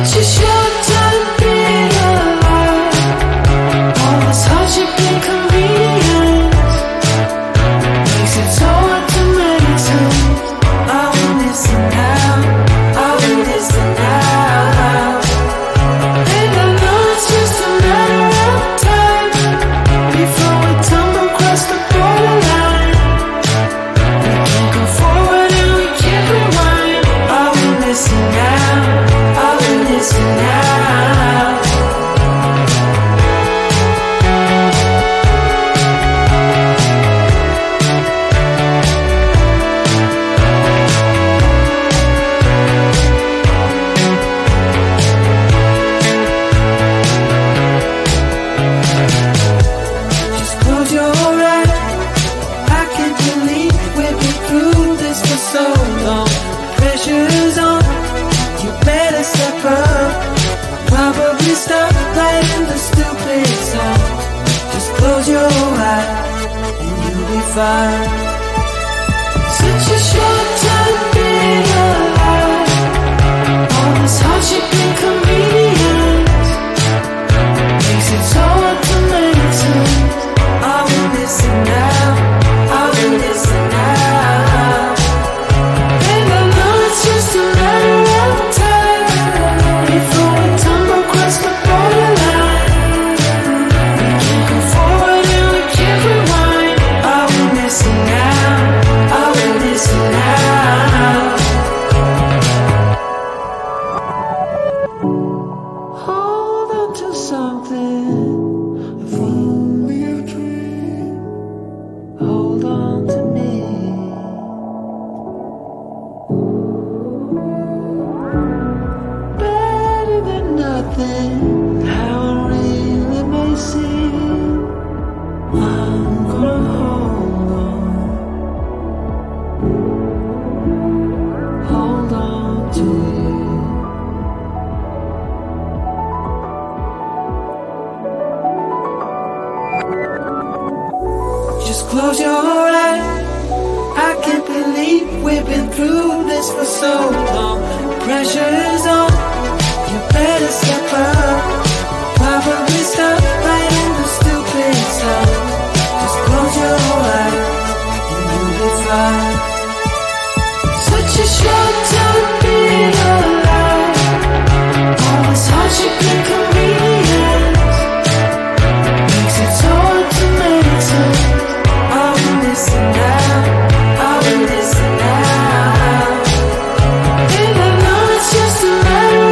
Such a short time to be alive. All this hardship and convenience makes it so hard to make sense. I will listen now, I will listen now. And I know it's just a matter of time before we tumble across the borderline. We can't go forward and we can't rewind. I will listen now, I will listen now. Just close your eyes. I can't believe we've been through this for so long. Pressure's on, you better step up. Probably stop playing the stupid song. Just close your eyes and you'll be fine. Such a short time to be alive. All this hardship and convenience makes it so hard to make sense. I will listen now, I will listen now. And I know it's just a matter of time before we tumble across the borderline. We can't go forward and we can't rewind. I will listen now, I will listen now. Hold on to something, if only a dream. Hold on to me. Better than nothing, how it really may seem. I'm gonna hold on to you. Just close your eyes. I can't believe we've been through this for so long. Pressure is on, you better step up. Probably stop playing the stupid song. Just close your eyes and you'll be fine. Such a short time to be alive. All this hardship and convenience makes it so hard to make sense. I will listen now, I will listen now. And I know it's just a matter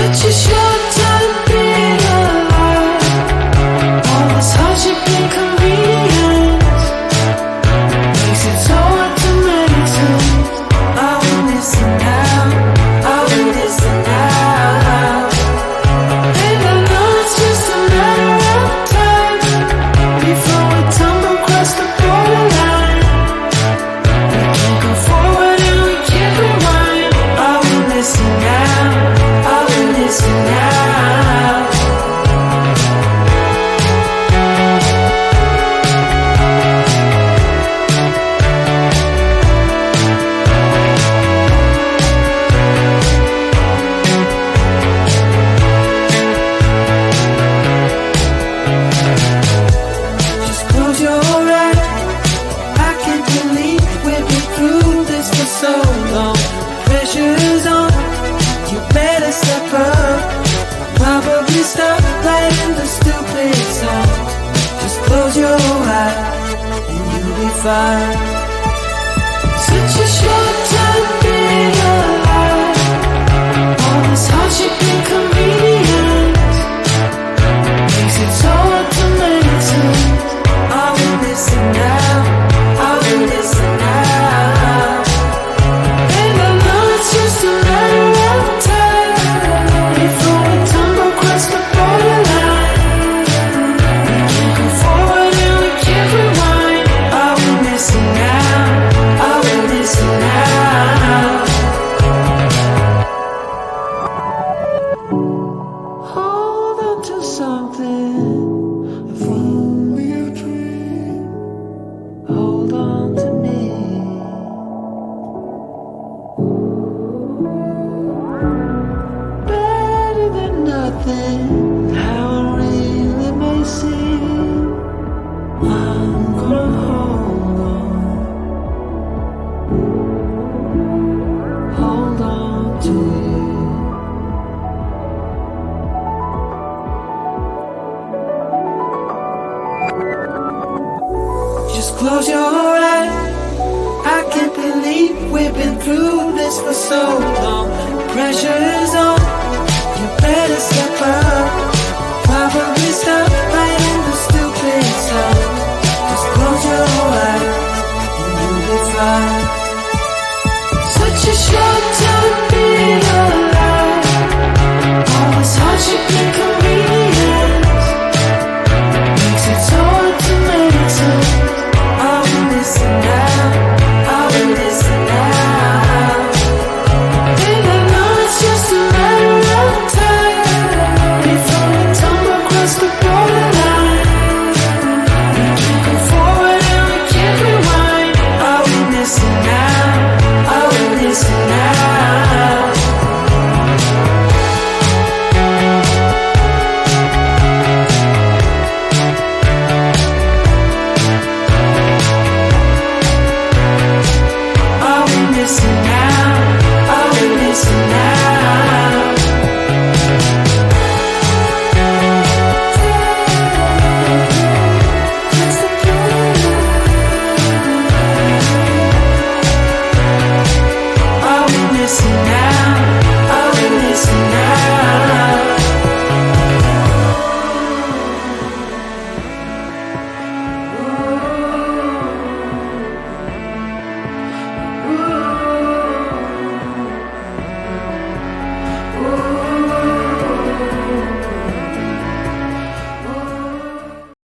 Such a short time being alive. All this hardship and inconvenience makes it so hard to meditate. I will listen now, I will listen now. And I know it's just a matter of time before we tumble across the borderline. We can't go forward and we can't rewind. I will listen now, I will listen now. Just close your eyes. I can't believe we've been through this for so long. Pressure's on, you better step up. Probably stop playing the stupid song. Just close your eyes and you'll be fine. Such a short time being alive. All this hardship and inconvenience makes it so hard to meditate. I will listen now, I will listen now. And I know it's just a matter of time before we tumble across the borderline. We can't go forward and we can't rewind. I will listen now, I will listen now. Hold on to something, if only a dream. Hold on to me. Better than nothing, how it really may seem. I'm gonna hold on to you. Just close your eyes. I can't believe we've been through this for so long. Pressure's on, you better step